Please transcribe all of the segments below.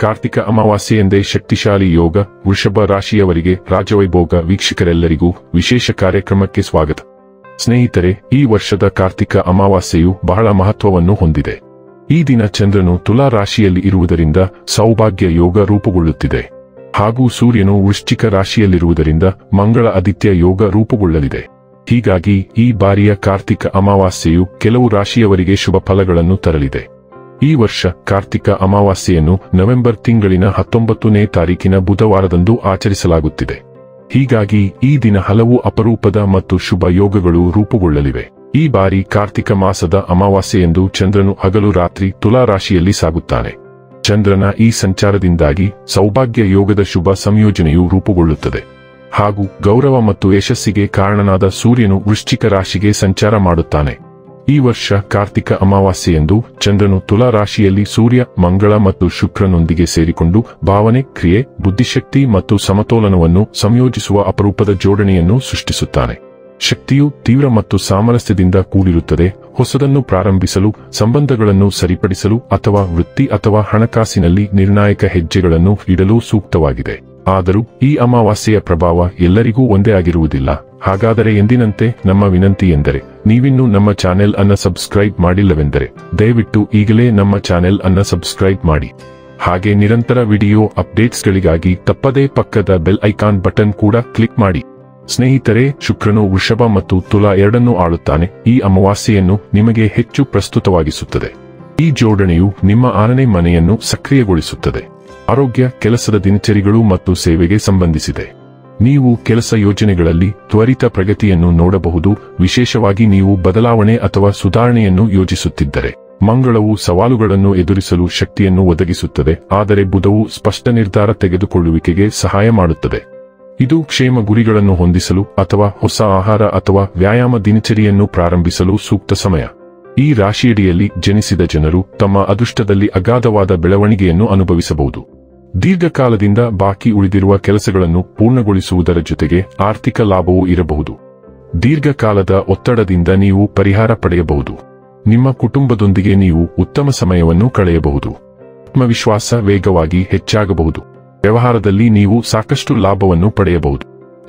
ಕಾರ್ತಿಕ ಅಮಾವಾಸ್ಯೆಯಂದೇ ಶಕ್ತಿಶಾಲಿ ಯೋಗ ವೃಷಭ ರಾಶಿಯವರಿಗೆ ರಾಜವೈಭೋಗ. ವೀಕ್ಷಕರೆಲ್ಲರಿಗೂ ವಿಶೇಷ ಕಾರ್ಯಕ್ರಮಕ್ಕೆ ಸ್ವಾಗತ. ಸ್ನೇಹಿತರೆ, ಈ ವರ್ಷದ ಕಾರ್ತಿಕ ಅಮಾವಾಸ್ಯೆಯು ಬಹಳ ಮಹತ್ವವನ್ನು ಹೊಂದಿದೆ. ಈ ದಿನ ಚಂದ್ರನು ತುಲಾ ರಾಶಿಯಲ್ಲಿ ಇರುವುದರಿಂದ ಸೌಭಾಗ್ಯ ಯೋಗ ರೂಪುಗೊಳ್ಳುತ್ತಿದೆ. ಹಾಗೂ ಸೂರ್ಯನು ವೃಶ್ಚಿಕ ರಾಶಿಯಲ್ಲಿರುವುದರಿಂದ ಮಂಗಳ ಆದಿತ್ಯ ಯೋಗ ರೂಪುಗೊಳ್ಳಲಿದೆ. ಹೀಗಾಗಿ ಈ ಬಾರಿಯ ಕಾರ್ತಿಕ ಅಮಾವಾಸ್ಯೆಯು ಕೆಲವು ರಾಶಿಯವರಿಗೆ ಶುಭ ಫಲಗಳನ್ನು ತರಲಿದೆ. ಈ ವರ್ಷ ಕಾರ್ತಿಕ ಅಮಾವಾಸ್ಯೆಯನ್ನು ನವೆಂಬರ್ ತಿಂಗಳಿನ 19ನೇ ತಾರೀಕಿನ ಬುಧವಾರದಂದು ಆಚರಿಸಲಾಗುತ್ತಿದೆ. ಹೀಗಾಗಿ ಈ ದಿನ ಹಲವು ಅಪರೂಪದ ಮತ್ತು ಶುಭ ಯೋಗಗಳು ರೂಪುಗೊಳ್ಳಲಿವೆ. ಈ ಬಾರಿ ಕಾರ್ತಿಕ ಮಾಸದ ಅಮಾವಾಸ್ಯೆಯಂದು ಚಂದ್ರನು ಹಗಲು ರಾತ್ರಿ ತುಲಾ ರಾಶಿಯಲ್ಲಿ ಸಾಗುತ್ತಾನೆ. ಚಂದ್ರನ ಈ ಸಂಚಾರದಿಂದಾಗಿ ಸೌಭಾಗ್ಯ ಯೋಗದ ಶುಭ ಸಂಯೋಜನೆಯು ರೂಪುಗೊಳ್ಳುತ್ತದೆ. ಹಾಗೂ ಗೌರವ ಮತ್ತು ಯಶಸ್ಸಿಗೆ ಕಾರಣನಾದ ಸೂರ್ಯನು ವೃಶ್ಚಿಕ ರಾಶಿಗೆ ಸಂಚಾರ ಮಾಡುತ್ತಾನೆ. ಈ ವರ್ಷ ಕಾರ್ತಿಕ ಅಮಾವಾಸ್ಯೆಯಂದು ಚಂದ್ರನು ತುಲಾ ರಾಶಿಯಲ್ಲಿ ಸೂರ್ಯ, ಮಂಗಳ ಮತ್ತು ಶುಕ್ರನೊಂದಿಗೆ ಸೇರಿಕೊಂಡು ಭಾವನೆ, ಕ್ರಿಯೆ, ಬುದ್ಧಿಶಕ್ತಿ ಮತ್ತು ಸಮತೋಲನವನ್ನು ಸಂಯೋಜಿಸುವ ಅಪರೂಪದ ಜೋಡಣೆಯನ್ನು ಸೃಷ್ಟಿಸುತ್ತಾನೆ. ಶಕ್ತಿಯು ತೀವ್ರ ಮತ್ತು ಸಾಮರಸ್ಯದಿಂದ ಕೂಡಿರುತ್ತದೆ. ಹೊಸದನ್ನು ಪ್ರಾರಂಭಿಸಲು, ಸಂಬಂಧಗಳನ್ನು ಸರಿಪಡಿಸಲು ಅಥವಾ ವೃತ್ತಿ ಅಥವಾ ಹಣಕಾಸಿನಲ್ಲಿ ನಿರ್ಣಾಯಕ ಹೆಜ್ಜೆಗಳನ್ನು ಇಡಲು ಸೂಕ್ತವಾಗಿದೆ. ಆದರೂ ಈ ಅಮಾವಾಸ್ಯೆಯ ಪ್ರಭಾವ ಎಲ್ಲರಿಗೂ ಒಂದೇ ಆಗಿರುವುದಿಲ್ಲ. ಹಾಗಾದರೆ ಎಂದಿನಂತೆ ನಮ್ಮ ವಿನಂತಿ ಎಂದರೆ, ನೀವಿನ್ನೂ ನಮ್ಮ ಚಾನೆಲ್ ಅನ್ನು ಸಬ್ಸ್ಕ್ರೈಬ್ ಮಾಡಿಲ್ಲವೆಂದರೆ ದಯವಿಟ್ಟು ಈಗಲೇ ನಮ್ಮ ಚಾನೆಲ್ ಅನ್ನು ಸಬ್ಸ್ಕ್ರೈಬ್ ಮಾಡಿ. ಹಾಗೆ ನಿರಂತರ ವಿಡಿಯೋ ಅಪ್ಡೇಟ್ಸ್ಗಳಿಗಾಗಿ ತಪ್ಪದೇ ಪಕ್ಕದ ಬೆಲ್ ಐಕಾನ್ ಬಟನ್ ಕೂಡ ಕ್ಲಿಕ್ ಮಾಡಿ. ಸ್ನೇಹಿತರೆ, ಶುಕ್ರನು ವೃಷಭ ಮತ್ತು ತುಲಾ ಎರಡನ್ನೂ ಆಳುತ್ತಾನೆ. ಈ ಅಮಾವಾಸ್ಯೆಯನ್ನು ನಿಮಗೆ ಹೆಚ್ಚು ಪ್ರಸ್ತುತವಾಗಿಸುತ್ತದೆ. ಈ ಜೋಡಣೆಯು ನಿಮ್ಮ 6ನೇ ಮನೆಯನ್ನು ಸಕ್ರಿಯಗೊಳಿಸುತ್ತದೆ. ಆರೋಗ್ಯ, ಕೆಲಸದ ದಿನಚರಿಗಳು ಮತ್ತು ಸೇವೆಗೆ ಸಂಬಂಧಿಸಿದೆ. ನೀವು ಕೆಲಸ ಯೋಜನೆಗಳಲ್ಲಿ ತ್ವರಿತ ಪ್ರಗತಿಯನ್ನು ನೋಡಬಹುದು, ವಿಶೇಷವಾಗಿ ನೀವು ಬದಲಾವಣೆ ಅಥವಾ ಸುಧಾರಣೆಯನ್ನು ಯೋಜಿಸುತ್ತಿದ್ದರೆ. ಮಂಗಳವು ಸವಾಲುಗಳನ್ನು ಎದುರಿಸಲು ಶಕ್ತಿಯನ್ನು ಒದಗಿಸುತ್ತದೆ, ಆದರೆ ಬುಧವು ಸ್ಪಷ್ಟ ನಿರ್ಧಾರ ತೆಗೆದುಕೊಳ್ಳುವಿಕೆಗೆ ಸಹಾಯ ಮಾಡುತ್ತದೆ. ಇದು ಕ್ಷೇಮ ಗುರಿಗಳನ್ನು ಹೊಂದಿಸಲು ಅಥವಾ ಹೊಸ ಆಹಾರ ಅಥವಾ ವ್ಯಾಯಾಮ ದಿನಚರಿಯನ್ನು ಪ್ರಾರಂಭಿಸಲು ಸೂಕ್ತ ಸಮಯ. ಈ ರಾಶಿಯಡಿಯಲ್ಲಿ ಜನಿಸಿದ ಜನರು ತಮ್ಮ ಅದೃಷ್ಟದಲ್ಲಿ ಅಗಾಧವಾದ ಬೆಳವಣಿಗೆಯನ್ನು ಅನುಭವಿಸಬಹುದು. ದೀರ್ಘಕಾಲದಿಂದ ಬಾಕಿ ಉಳಿದಿರುವ ಕೆಲಸಗಳನ್ನು ಪೂರ್ಣಗೊಳಿಸುವುದರ ಜೊತೆಗೆ ಆರ್ಥಿಕ ಲಾಭವೂ ಇರಬಹುದು. ದೀರ್ಘಕಾಲದ ಒತ್ತಡದಿಂದ ನೀವು ಪರಿಹಾರ ಪಡೆಯಬಹುದು. ನಿಮ್ಮ ಕುಟುಂಬದೊಂದಿಗೆ ನೀವು ಉತ್ತಮ ಸಮಯವನ್ನು ಕಳೆಯಬಹುದು. ಆತ್ಮವಿಶ್ವಾಸ ವೇಗವಾಗಿ ಹೆಚ್ಚಾಗಬಹುದು. ವ್ಯವಹಾರದಲ್ಲಿ ನೀವು ಸಾಕಷ್ಟು ಲಾಭವನ್ನು ಪಡೆಯಬಹುದು.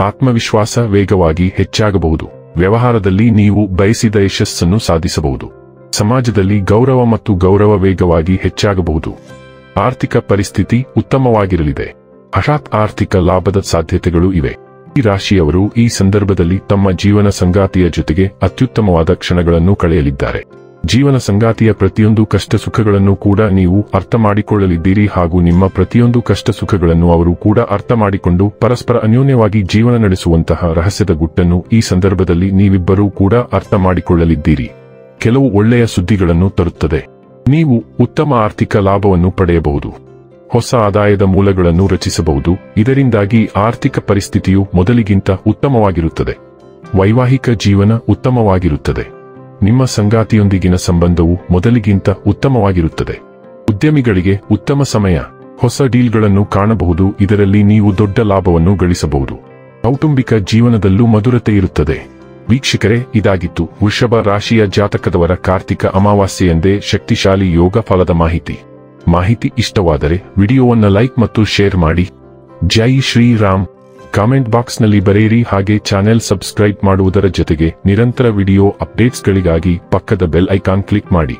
ಆತ್ಮವಿಶ್ವಾಸ ವೇಗವಾಗಿ ಹೆಚ್ಚಾಗಬಹುದು. ವ್ಯವಹಾರದಲ್ಲಿ ನೀವು ಬಯಸಿದ ಯಶಸ್ಸನ್ನು ಸಾಧಿಸಬಹುದು. ಸಮಾಜದಲ್ಲಿ ಗೌರವ ಮತ್ತು ಗೌರವ ವೇಗವಾಗಿ ಹೆಚ್ಚಾಗಬಹುದು. ಆರ್ಥಿಕ ಪರಿಸ್ಥಿತಿ ಉತ್ತಮವಾಗಿರಲಿದೆ. ಹಠಾತ್ ಆರ್ಥಿಕ ಲಾಭದ ಸಾಧ್ಯತೆಗಳು ಇವೆ. ಈ ರಾಶಿಯವರು ಈ ಸಂದರ್ಭದಲ್ಲಿ ತಮ್ಮ ಜೀವನ ಸಂಗಾತಿಯ ಜೊತೆಗೆ ಅತ್ಯುತ್ತಮವಾದ ಕ್ಷಣಗಳನ್ನು ಕಳೆಯಲಿದ್ದಾರೆ. ಜೀವನ ಸಂಗಾತಿಯ ಪ್ರತಿಯೊಂದು ಕಷ್ಟ ಸುಖಗಳನ್ನು ಕೂಡ ನೀವು ಅರ್ಥ ಮಾಡಿಕೊಳ್ಳಲಿದ್ದೀರಿ ಹಾಗೂ ನಿಮ್ಮ ಪ್ರತಿಯೊಂದು ಕಷ್ಟ ಸುಖಗಳನ್ನು ಅವರು ಕೂಡ ಅರ್ಥ ಮಾಡಿಕೊಂಡು ಪರಸ್ಪರ ಅನ್ಯೋನ್ಯವಾಗಿ ಜೀವನ ನಡೆಸುವಂತಹ ರಹಸ್ಯದ ಗುಟ್ಟನ್ನು ಈ ಸಂದರ್ಭದಲ್ಲಿ ನೀವಿಬ್ಬರೂ ಕೂಡ ಅರ್ಥ ಮಾಡಿಕೊಳ್ಳಲಿದ್ದೀರಿ. ಕೆಲವು ಒಳ್ಳೆಯ ಸುದ್ದಿಗಳನ್ನು ತರುತ್ತದೆ. ನೀವು ಉತ್ತಮ ಆರ್ಥಿಕ ಲಾಭವನ್ನು ಪಡೆಯಬಹುದು. ಹೊಸ ಆದಾಯದ ಮೂಲಗಳನ್ನು ರಚಿಸಬಹುದು. ಇದರಿಂದಾಗಿ ಆರ್ಥಿಕ ಪರಿಸ್ಥಿತಿಯು ಮೊದಲಿಗಿಂತ ಉತ್ತಮವಾಗಿರುತ್ತದೆ. ವೈವಾಹಿಕ ಜೀವನ ಉತ್ತಮವಾಗಿರುತ್ತದೆ. ನಿಮ್ಮ ಸಂಗಾತಿಯೊಂದಿಗಿನ ಸಂಬಂಧವು ಮೊದಲಿಗಿಂತ ಉತ್ತಮವಾಗಿರುತ್ತದೆ. ಉದ್ಯಮಿಗಳಿಗೆ ಉತ್ತಮ ಸಮಯ. ಹೊಸ ಡೀಲ್ಗಳನ್ನು ಕಾಣಬಹುದು. ಇದರಲ್ಲಿ ನೀವು ದೊಡ್ಡ ಲಾಭವನ್ನು ಗಳಿಸಬಹುದು. ಕೌಟುಂಬಿಕ ಜೀವನದಲ್ಲೂ ಮಧುರತೆ ಇರುತ್ತದೆ. ವೀಕ್ಷಕರೇ, ಇದಾಗಿತ್ತು ವೃಷಭ ರಾಶಿಯ ಜಾತಕದವರ ಕಾರ್ತಿಕ ಅಮಾವಾಸ್ಯೆಯಂದೇ ಶಕ್ತಿಶಾಲಿ ಯೋಗ ಫಲದ ಮಾಹಿತಿ ಇಷ್ಟವಾದರೆ ವಿಡಿಯೋವನ್ನು ಲೈಕ್ ಮತ್ತು ಶೇರ್ ಮಾಡಿ. ಜೈ ಶ್ರೀರಾಮ್. ಕಾಮೆಂಟ್ ಬಾಕ್ಸ್ನಲ್ಲಿ ಬರೆಯಿರಿ. ಹಾಗೆ ಚಾನೆಲ್ ಸಬ್ಸ್ಕ್ರೈಬ್ ಮಾಡುವುದರ ಜೊತೆಗೆ ನಿರಂತರ ವಿಡಿಯೋ ಅಪ್ಡೇಟ್ಸ್ಗಳಿಗಾಗಿ ಪಕ್ಕದ ಬೆಲ್ ಐಕಾನ್ ಕ್ಲಿಕ್ ಮಾಡಿ.